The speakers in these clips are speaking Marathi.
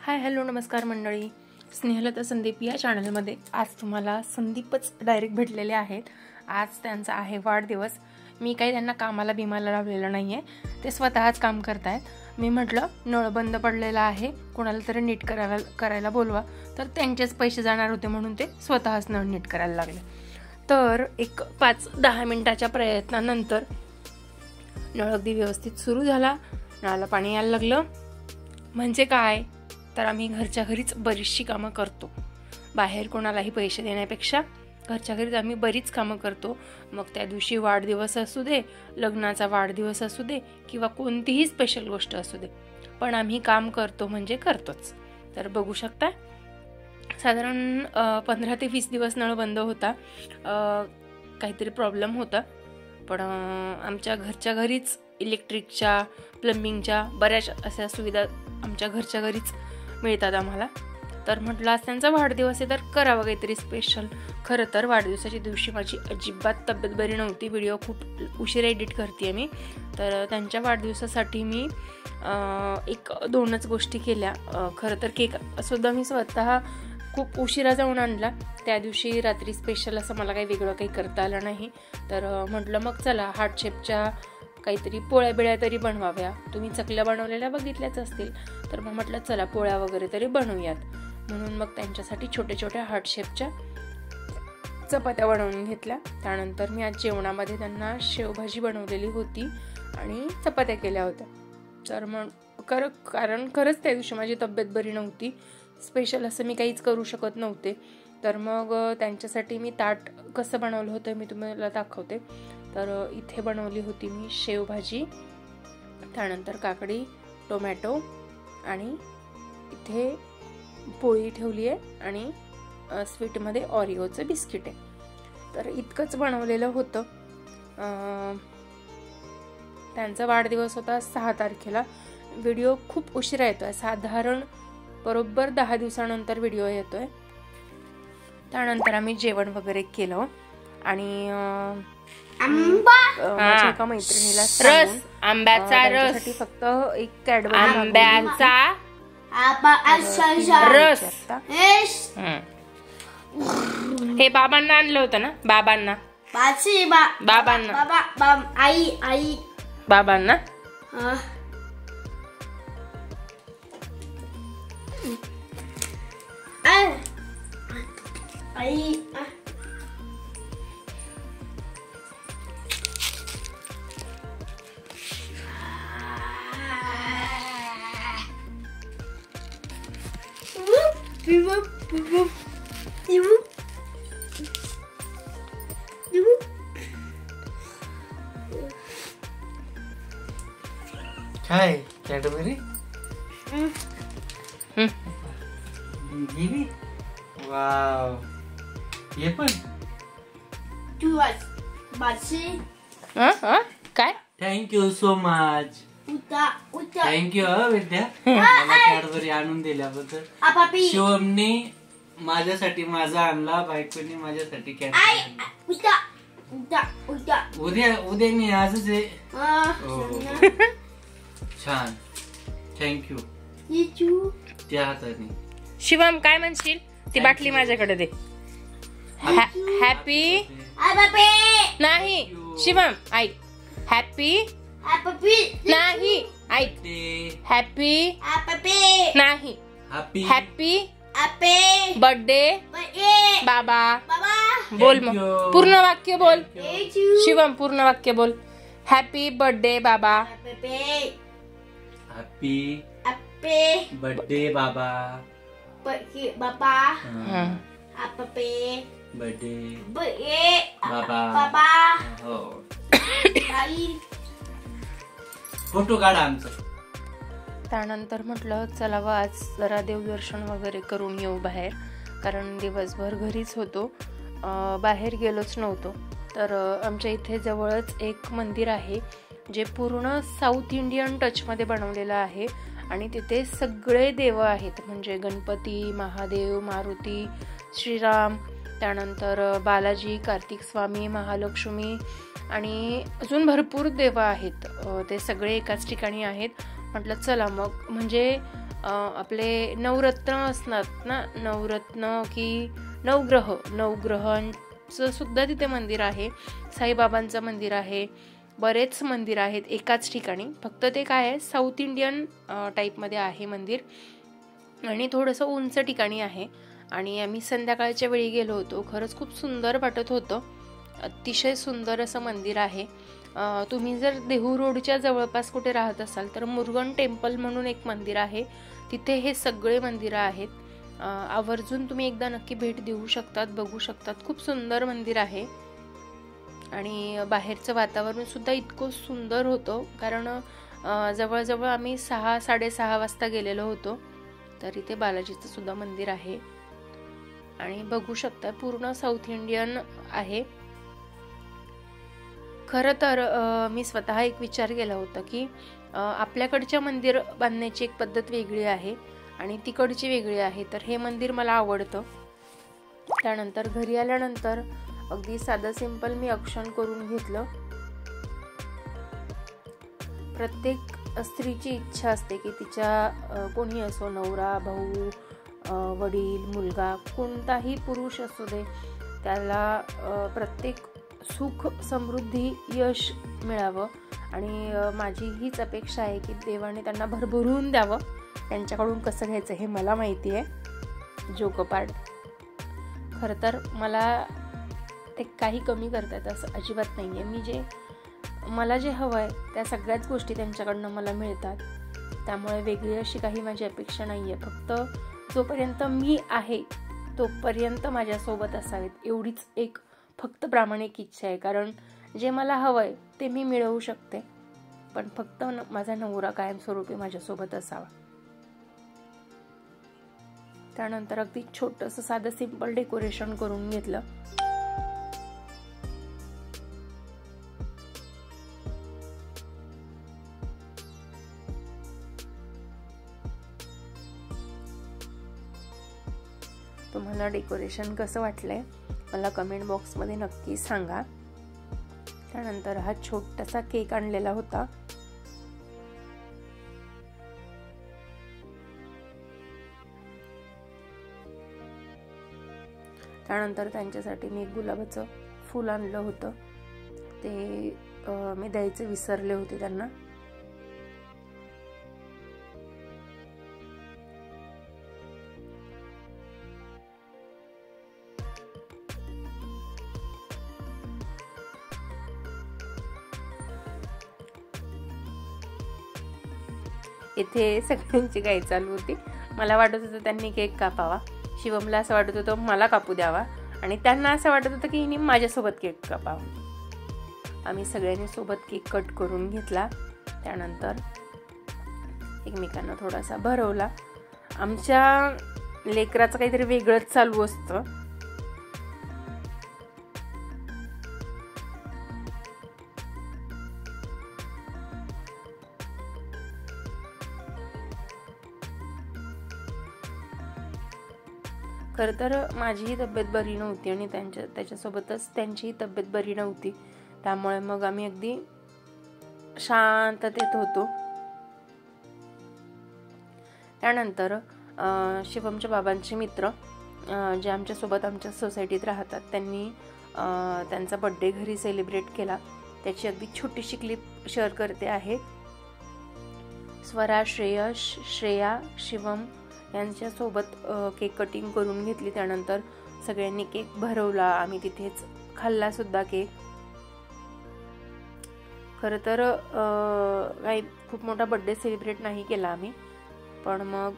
हाय हॅलो नमस्कार मंडळी, स्नेहलता संदीप या चॅनलमध्ये आज तुम्हाला संदीपच डायरेक्ट भेटलेले आहेत। आज त्यांचा आहे वाढदिवस। मी काही त्यांना कामाला बिमाला लावलेलं नाही आहे, ते स्वतःच काम करत आहेत। मी म्हटलं नळ बंद पडलेला आहे, कोणाला तरी नीट करायला बोलवा, तर त्यांचेच पैसे जाणार होते म्हणून ते स्वतःच नळ नीट करायला लागले। तर एक 5-10 मिनिटाच्या प्रयत्नानंतर नळ अगदी व्यवस्थित सुरू झाला, नळाला पाणी यायला लागलं। म्हणजे काय तर आम्ही घरच्या घरीच बरीचशी कामं करतो, बाहेर कोणालाही पैसे देण्यापेक्षा घरच्या घरीच आम्ही बरीच कामं करतो। मग त्या दिवशी वाढदिवस असू दे, लग्नाचा वाढदिवस असू दे किंवा कोणतीही स्पेशल गोष्ट असू दे, पण आम्ही काम करतो म्हणजे करतोच। तर बघू शकता साधारण 15 ते 20 दिवस नळ बंद होता, काहीतरी प्रॉब्लेम होता, पण आमच्या घरच्या घरीच इलेक्ट्रिकच्या प्लंबिंगच्या बऱ्याच अशा सुविधा आमच्या घरच्या घरीच मिळतात आम्हाला। तर म्हटलं आज त्यांचा वाढदिवस आहे तर करावं काहीतरी स्पेशल। खरं तर वाढदिवसाच्या दिवशी माझी अजिबात तब्येत बरी नव्हती, व्हिडिओ खूप उशिरा एडिट करते मी। तर त्यांच्या वाढदिवसासाठी मी 1-2च गोष्टी केल्या। खरं तर केक सुद्धा मी स्वतः खूप उशिरा जाऊन आणला, त्या दिवशी रात्री स्पेशल असं मला काही वेगळं काही करता आलं नाही। तर म्हटलं मग चला हार्ट शेपच्या काहीतरी पोळ्या बिळ्या तरी बनवाव्या। तुम्ही चकल्या बनवलेल्या बघितल्याच असतील, तर मग म्हटलं चला पोळ्या वगैरे तरी बनवूयात, म्हणून मग त्यांच्यासाठी छोट्या छोट्या हार्ट शेपच्या चपात्या बनवून घेतल्या। त्यानंतर मी आज जेवणामध्ये त्यांना शेवभाजी बनवलेली होती आणि चपात्या केल्या होत्या। तर मग कारण खरंच त्या दिवशी माझी तब्येत बरी नव्हती, स्पेशल असं मी काहीच करू शकत नव्हते। तर मग त्यांच्यासाठी मी ताट कसं बनवलं होतं मी तुम्हाला दाखवते। तर इथे बनवली होती मी शेवभाजी, त्यानंतर काकडी, टोमॅटो आणि इथे पोळी ठेवली आहे आणि स्वीटमध्ये ऑरिओचं बिस्किट आहे। तर इतकंच बनवलेलं होतं। त्यांचा वाढदिवस होता 6 तारखेला। व्हिडिओ खूप उशिरा येतोय, साधारण बरोबर 10 दिवसानंतर व्हिडिओ येतोय। त्यानंतर आम्ही जेवण वगैरे केलं आणि माझ्या एका मैत्रिणीला रस, आंब्याचा रस, फक्त एक कॅडबरी आंब्याचा रस हे बाबांना आणलं होतं ना, बाबांना काय कॅडबरी वाव, ये पण काय थँक्यू सो मच, थँक्यू विद्या मला कॅडबरी आणून दिल्याबद्दल। शिवमने माझ्यासाठी माझा आणला, बायकोने माझ्यासाठी कॅडबरी। उद्या मी आजच आहे। छान, थँक्यू त्या हाताने। शिवम काय म्हणशील, ती बाटली माझ्याकडे दे। हॅपी नाही शिवम ऐक, हॅपी नाही ऐक, हॅपी नाही, हॅपी बर्थडे बाबा। बोल मग पूर्ण वाक्य बोल शिवम, पूर्ण वाक्य बोल। हॅपी बर्थडे बाबा, हॅपी बर्थडे बाबा, बर्थडे बाबा। हो, फोटो काढा आमचा। त्यानंतर म्हटलं चला व आज जरा देवदर्शन वगैरे करून येऊ बाहेर, कारण दिवसभर घरीच होतो, बाहेर गेलोच नव्हतो। तर आमच्या इथे जवळच एक मंदिर आहे जे पूर्ण साऊथ इंडियन टचमध्ये बनवलेलं आहे आणि तिथे सगळे देव आहेत, म्हणजे गणपती, महादेव, मारुती, श्रीराम, त्यानंतर बालाजी, कार्तिक स्वामी, महालक्ष्मी आणि अजून भरपूर देव आहेत। ते सगळे एकाच ठिकाणी आहेत। म्हटलं चला मग म्हणजे आपले नवरत्न असतात ना, नवरत्न की नवग्रहांचं सुद्धा तिथे मंदिर आहे. साईबाबांचं मंदिर आहे, बरेच मंदिर आहेत एकाच ठिकाणी. फक्त ते काय आहे, साऊथ इंडियन टाईपमध्ये आहे मंदिर आणि थोडंसं उंच ठिकाणी आहे. आणि आम्ही संध्याकाळच्या वेळी गेलो होतो. खरंच खूप सुंदर वाटत होतं. अतिशय सुंदर असं मंदिर आहे. तुम्ही जर देहू रोडच्या जवळपास कुठे राहत असाल तर मुरुगन टेम्पल म्हणून एक मंदिर आहे, तिथे हे सगळे मंदिरं आहेत. आवर्जून तुम्ही एकदा नक्की भेट देऊ शकतात, बघू शकतात. खूप सुंदर मंदिर आहे आणि बाहेरचं वातावरण सुद्धा इतकं सुंदर होतं, कारण जवळजवळ आम्ही 6-6:30 वाजता गेलेलो होतो. तर इथे बालाजीचं सुद्धा मंदिर आहे आणि बघू शकता पूर्ण साऊथ इंडियन आहे. खरं तर मी स्वतः एक विचार केला होता की आपल्याकडच्या मंदिर बांधण्याची एक पद्धत वेगळी आहे आणि तिकडची वेगळी आहे. तर हे मंदिर मला आवडतं. त्यानंतर घरी आल्यानंतर अगदी साधं सिंपल मी औक्षण करून घेतलं. प्रत्येक स्त्रीची इच्छा असते की तिच्या कोणी असो, नवरा, भाऊ, वडील, मुलगा, कोणताही पुरुष असू दे, त्याला प्रत्येक सुख, समृद्धी, यश मिळावं आणि माझी हीच अपेक्षा आहे की देवाने त्यांना भरभरून द्यावं. त्यांच्याकडून कसं घ्यायचं हे मला माहिती आहे. जोकपाट. खरं तर मला ते काही कमी करतात असं अजिबात नाही आहे. मला जे हवं आहे त्या सगळ्याच गोष्टी त्यांच्याकडनं मला मिळतात. त्यामुळे वेगळी अशी काही माझी अपेक्षा नाही आहे. फक्त जोपर्यंत मी आहे तोपर्यंत माझ्यासोबत असावेत, एवढीच एक फक्त प्रामाणिक इच्छा आहे. कारण जे मला हवं आहे ते मी मिळवू शकते, पण फक्त माझा नवरा कायमस्वरूपी माझ्यासोबत असावा. त्यानंतर अगदी छोटंसं साधं सिंपल डेकोरेशन करून घेतलं. तुम्हाला डेकोरेशन कसं वाटलंय मला कमेंट बॉक्समध्ये नक्की सांगा. त्यानंतर हा छोटासा केक आणलेला होता. त्यानंतर त्यांच्यासाठी मी गुलाबाचं फूल आणलं होतं, ते मी द्यायचे विसरले होते त्यांना. इथे सगळ्यांची गाई चालू होती. मला वाटत होतं त्यांनी केक कापावा, शिवमला असं वाटत होतं मला कापू द्यावा आणि त्यांना असं वाटत होतं की हिने माझ्यासोबत केक कापावा. आम्ही सगळ्यांनी सोबत केक कट करून घेतला. त्यानंतर एकमेकांना थोडासा भरवला. आमच्या लेकराचं काहीतरी वेगळंच चालू असतं. खरं तर माझीही तब्येत बरी नव्हती आणि त्याच्यासोबतच त्यांचीही तब्येत बरी नव्हती. त्यामुळे मग आम्ही अगदी शांततेत होतो. त्यानंतर शिवमच्या बाबांचे मित्र जे आमच्यासोबत आमच्या सोसायटीत राहतात, त्यांनी त्यांचा बड्डे घरी सेलिब्रेट केला. त्याची अगदी छोटीशी क्लिप शेअर करते आहे. स्वरा, श्रेयश, श्रेया, शिवम यांच्यासोबत केक कटिंग करून घेतली. त्यानंतर सगळ्यांनी केक भरवला. आम्ही तिथेच खाल्ला सुद्धा केक. खरं तर काही खूप मोठा बड्डे सेलिब्रेट नाही केला आम्ही, पण मग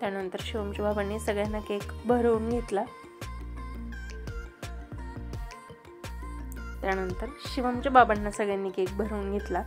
त्यानंतर शिवमच्या बाबांनी सगळ्यांना केक भरवून घेतला. त्यानंतर शिवमच्या बाबांना सगळ्यांनी केक भरवून घेतला.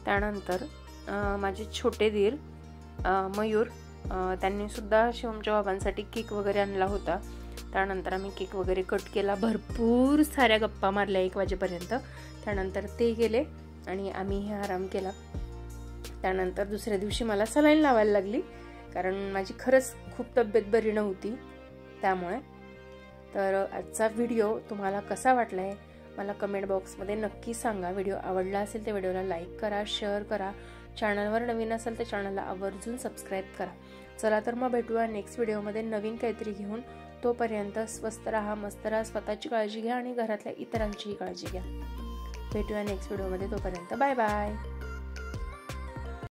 त्यानंतर माझे छोटे दीर मयूर त्यांनी सुद्धा शिवमच्या बाबांसाठी केक वगैरे आणला होता. त्यानंतर आम्ही केक वगैरे कट केला, भरपूर साऱ्या गप्पा मारल्या 1 वाजेपर्यंत. त्यानंतर ते गेले आणि आम्ही आराम केला. त्यानंतर दुसऱ्या दिवशी मला सलाईन लावायला लागली, कारण माझी खरंच खूप तब्येत बरी नव्हती त्यामुळे. तर आजचा व्हिडिओ तुम्हाला कसा वाटला आहे मला कमेंट बॉक्समध्ये नक्की सांगा. व्हिडिओ आवडला असेल तर व्हिडिओला लाईक करा, शेअर करा. चॅनलवर नवीन असेल तर चॅनलला आवर्जून सबस्क्राईब करा. चला तर मग भेटूया नेक्स्ट व्हिडिओमध्ये नवीन काहीतरी घेऊन. तोपर्यंत स्वस्त राहा, मस्त राहा, स्वतःची काळजी घ्या आणि घरातल्या इतरांचीही काळजी घ्या. भेटूया नेक्स्ट व्हिडिओमध्ये. तोपर्यंत बाय बाय.